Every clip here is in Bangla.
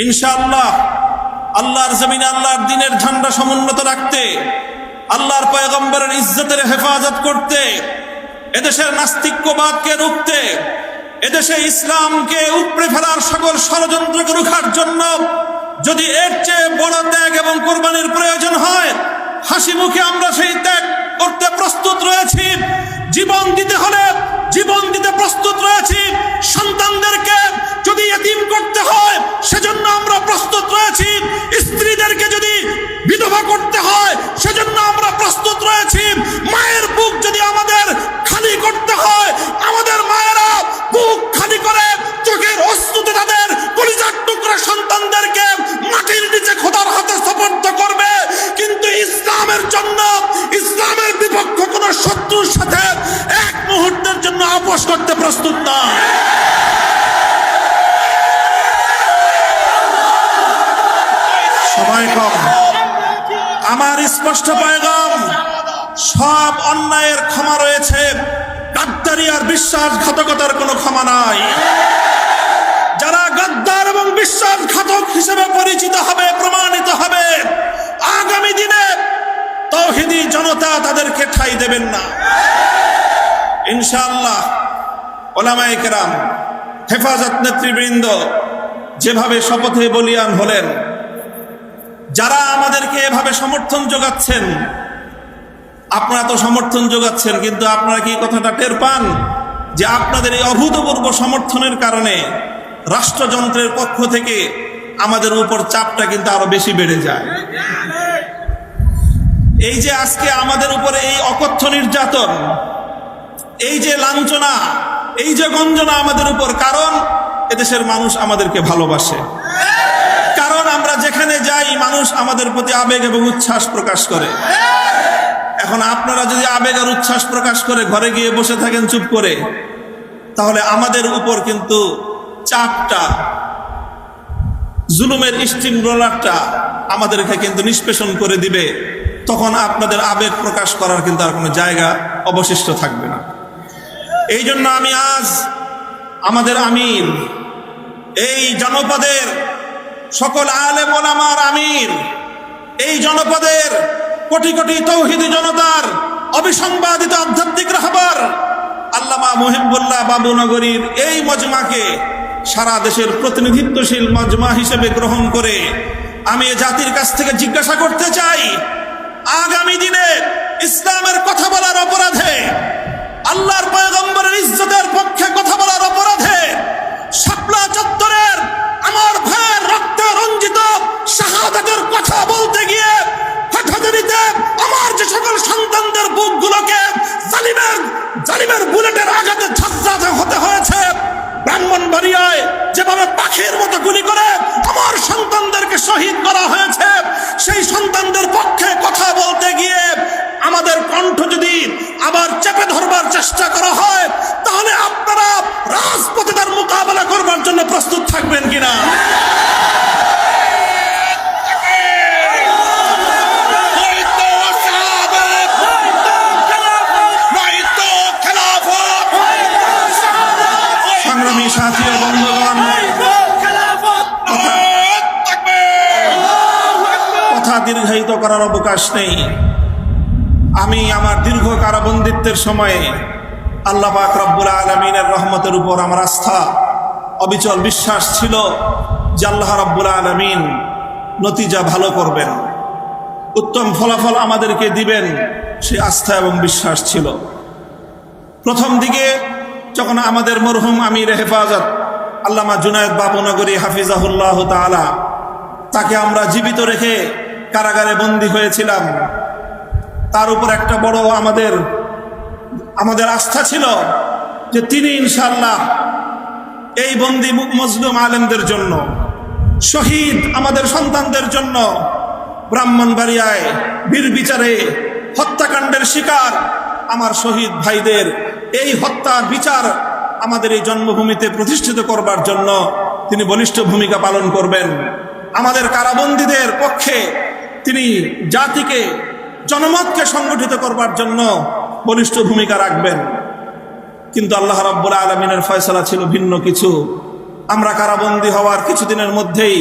ইনশাআল্লাহ আল্লাহর জমিনে আল্লাহর দ্বীনের ঝান্ডা সমুন্নত রাখতে, আল্লাহর পয়গম্বরের ইজ্জতের হেফাজত করতে, এদেশের নাস্তিক্যবাদকে রুখতে, এদেশে ইসলামকে উপড়ে ফেলার সকল ষড়যন্ত্রকে রুখার জন্য যদি এর চেয়ে বড় ত্যাগ এবং কোরবানির প্রয়োজন হয়, হাসি মুখে আমরা সেই ত্যাগ করতে প্রস্তুত রয়েছি। জীবন দিতে হলে জীবন দিতে প্রস্তুত রয়েছি। সন্তানদেরকে যদি এতিম করতে হয় সেজন্য আমরা প্রস্তুত রয়েছি। স্ত্রীদেরকে যদি বিধবা করতে হয় সেজন্য আমরা প্রস্তুত রয়েছি। মায়ের বুক যদি আমাদের খালি করতে হয়, আমাদের মায়েরা বুক খালি করে চোখের অশ্রুতে তাদের কলিজার টুকরা সন্তানদেরকে মাটির নিচে খোদার হাতে সুপর্দ করবে। কিন্তু ইসলামের জন্য, ইসলামের বিপক্ষ কোন শত্রুর সাথে এক মুহূর্তের জন্য আপোষ করতে প্রস্তুত না। সময় কম, আমার স্পষ্ট পয়গাম, সব অন্যায়ের ক্ষমা রয়েছে, গাদ্দারি আর বিশ্বাসঘাতকতার কোনো ক্ষমা নাই। যারা গাদ্দার এবং বিশ্বাসঘাতক হিসেবে পরিচিত হবে, প্রমাণিত হবে, আগামী দিনে তাওহীদি জনতা তাদেরকে ঠাঁই দেবেন না ইনশাআল্লাহ। ওলামায়ে কেরাম, হেফাজত নেতৃবৃন্দ যেভাবে শপথে বলিয়ান হলেন, যারা আমাদেরকে এভাবে সমর্থন যোগাচ্ছেন, আপনারা তো সমর্থন যোগাচ্ছেন, কিন্তু আপনারা কি কথাটা টের পান যে আপনাদের এই অভূতপূর্ব সমর্থনের কারণে রাষ্ট্রযন্ত্রের পক্ষ থেকে আমাদের উপর চাপটা কিন্তু আরো বেশি বেড়ে যায়। এই যে আজকে আমাদের উপরে এই অকথ্য নির্যাতন, এই যে লাঞ্ছনা, এই যে গঞ্জনা আমাদের উপর, কারণ এদেশের মানুষ আমাদেরকে ভালোবাসে, কারণ আমরা যেখানে যাই মানুষ আমাদের প্রতি আবেগ এবং উচ্ছ্বাস প্রকাশ করে। এখন আপনারা যদি আবেগ আর উচ্ছ্বাস প্রকাশ করে ঘরে গিয়ে বসে থাকেন চুপ করে, তাহলে আমাদের উপর কিন্তু চাপটা, জুলুমের স্টিম রোলারটা আমাদেরকে কিন্তু নিষ্পেষণ করে দিবে। তখন আপনাদের আবেগ প্রকাশ করার কিন্তু আর কোনো জায়গা অবশিষ্ট থাকবে না। এই জন্য আমি আজ আমাদের আমির, এই জনপদের সকল আলেম ওলামার আমির, এই জনপদের কোটি কোটি তাওহীদি জনতার অবিসংবাদিত আধ্যাত্মিক রাহবার আল্লামা মুহিবুল্লাহ বাবুনগরীর এই মজমাকে সারা দেশের প্রতিনিধিত্বশীল মজমা হিসেবে গ্রহণ করে আমি এ জাতির কাছ থেকে জিজ্ঞাসা করতে চাই, আগামী দিনে ইসলামের কথা বলার অপরাধে, আল্লাহর পয়গম্বরের ইজ্জতের পক্ষে কথা বলার অপরাধে, শাপলা চত্বরের আমার ভাইয়ের রক্তে রঞ্জিত শাহাদাতের কথা বলতে গিয়ে হঠাৎ আমার যে সকল সন্তানদের বুকগুলোকে জালিমের বুলেটের আঘাতে ঝাঁঝরা হতে হয়েছে, ব্রাহ্মণবাড়িয়ায় যেভাবে পাখির মতো গুলি করে আমার সন্তানদেরকে শহীদ করা হয়েছে, সেই সন্তানদের পক্ষে কথা বলতে গিয়ে আমাদের কণ্ঠ যদি আবার চেপে ধরবার চেষ্টা করা হয়, তাহলে আপনারা রাজপথে তার মোকাবেলা করবার জন্য প্রস্তুত থাকবেন কিনা? সংগ্রামী সাথী ও বন্ধুগণ, কথা দীর্ঘায়িত করার অবকাশ নেই। আমি আমার দীর্ঘ কারাবন্দিত্বের সময়ে আল্লাহ পাক রব্বুল আলামিনের রহমতের উপর আমার আস্থা, অবিচল বিশ্বাস ছিল যে আল্লাহ রব্বুল আলামিন নতিজা ভালো করবেন, উত্তম ফলাফল আমাদেরকে দিবেন, সে আস্থা এবং বিশ্বাস ছিল। প্রথম দিকে যখন আমাদের মরহুম আমির হেফাজত আল্লামা জুনায়েদ বাবুনগরী হাফিজাহুল্লাহ তাআলা, তাকে আমরা জীবিত রেখে কারাগারে বন্দী হয়েছিলাম, তার উপর একটা বড় আমাদের আস্থা ছিল যে তিনি ইনশাআল্লাহ এই বন্দী মজলুম আলেমদের জন্য, শহীদ আমাদের সন্তানদের জন্য, ব্রাহ্মণবাড়িয়ায় বীর বিচারে হত্যাকাণ্ডের শিকার আমার শহীদ ভাইদের এই হত্যার বিচার আমাদের এই জন্মভূমিতে প্রতিষ্ঠিত করবার জন্য তিনি বলিষ্ঠ ভূমিকা পালন করবেন। আমাদের কারাবন্দীদের পক্ষে তিনি জাতিকে, জনমতকে সংগঠিত করবার জন্য বলিষ্ঠ ভূমিকা রাখবেন। কিন্তু আল্লাহ রাব্বুল আলামিনের ফয়সালা ছিল ভিন্ন কিছু। আমরা কারাবন্দী হওয়ার কিছুদিনের মধ্যেই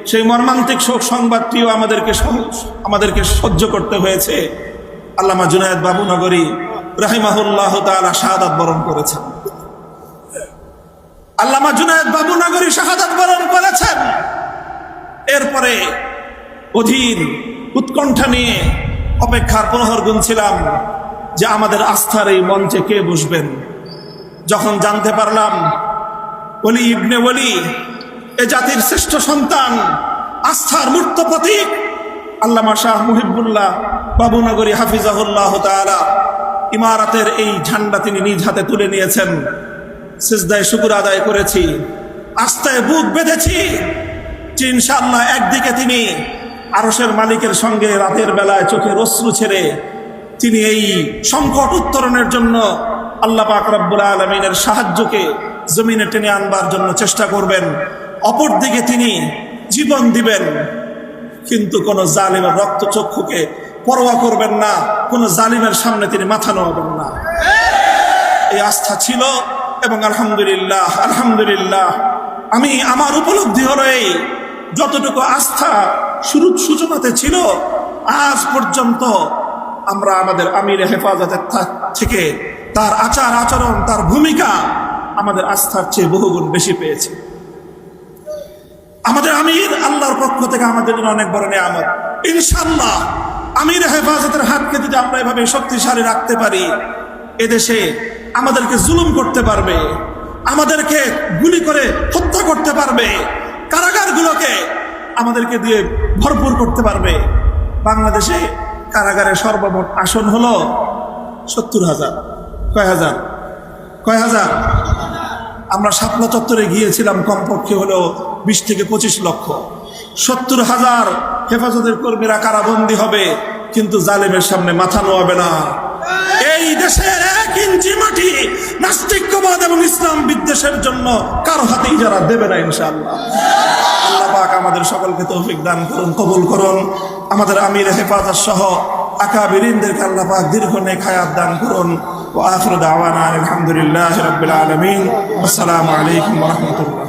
সেই মর্মান্তিক শোক সংবাদটিও আমাদেরকে সহ্য করতে হয়েছে। আল্লামা জুনায়েদ বাবুনগরী রাহিমাহুল্লাহ তাআলা শাহাদাত বরণ করেছেন। আল্লামা জুনায়েদ বাবুনগরী শাহাদাত বরণ করেছেন। এরপরে অধীর উৎকণ্ঠা নিয়ে অপেক্ষার প্রহর গুনছিলাম যে আমাদের আস্থার এই মঞ্চে কে বসবেন। যখন জানতে পারলাম ওলি ইবনে ওলি, এ জাতির শ্রেষ্ঠ সন্তান, আস্থার মূর্ত প্রতীক আল্লামা শাহ মুহিবুল্লাহ বাবুনগরী হাফিজাহুল্লাহ তাআলা ইমারতের এই ঝান্ডা তিনি নিজ হাতে তুলে নিয়েছেন, সিজদায় শুকর আদায় করেছি, আস্থায় বুক বেঁধেছি যে ইনশাআল্লাহ একদিকে তিনি আরশের মালিকের সঙ্গে রাতের বেলায় চোখের অশ্রু ছেড়ে তিনি এই সংকট উত্তরণের জন্য আল্লাহ পাক রব্বুল আলামিনের সাহায্যকে জমিনে টেনে আনবার জন্য চেষ্টা করবেন। অপরদিকে তিনি জীবন দিবেন, কিন্তু কোন জালিমের রক্তচক্ষুকে পরোয়া করবেন না, কোন জালিমের সামনে তিনি মাথা নোয়াবেন না। এই আস্থা ছিল এবং আলহামদুলিল্লাহ আমি আমার উপলব্ধি হলো এই যতটুকু আস্থা শুরুর সূচনাতে ছিল, আজ পর্যন্ত আমরা আমাদের আমির হেফাজতের থেকে তার আচার আচরণ, তার ভূমিকা আমাদের আস্থার চেয়ে বহুগুণ বেশি পেয়েছে। আমাদের আমির আল্লাহর পক্ষ থেকে আমাদের জন্য অনেক বড় নিয়ামত। ইনশাআল্লাহ আমির হেফাজতের হাতকে যদি আমরা এভাবে শক্তিশালী রাখতে পারি, এদেশে আমাদেরকে জুলুম করতে পারবে, আমাদেরকে গুলি করে হত্যা করতে পারবে, কারাগারগুলোকে আমাদেরকে দিয়ে ভরপুর করতে পারবে। বাংলাদেশে কারাগারের সর্বমোট আসন হলো 70,000। কয় হাজার? আমরা শাপলা চত্বরে গিয়েছিলাম, কমপক্ষে হলো 20 থেকে 25 লক্ষ। 70,000 হেফাজতের কর্মীরা কারাবন্দী হবে, কিন্তু জালেমের সামনে মাথা নোয়াবে না। এই দেশের 1 ইঞ্চি মাটি নাস্তিক্যবাদ এবং ইসলাম বিদ্বেষের জন্য কারো হাতেই যারা দেবে না ইনশাআল্লাহ। আল্লাহ পাক আমাদের সকলকে তৌফিক দান করুন, কবুল করুন। আমাদের আমির হেফাজত সহ আকাবিরিনদেরকে আল্লাহ পাক দীর্ঘ নেক হায়াত দান করুন। ওয়া আখিরু দাওয়ানা আলহামদুলিল্লাহি রাব্বিল আলামিন। আসসালামু আলাইকুম ওয়া রাহমাতুল্লাহ।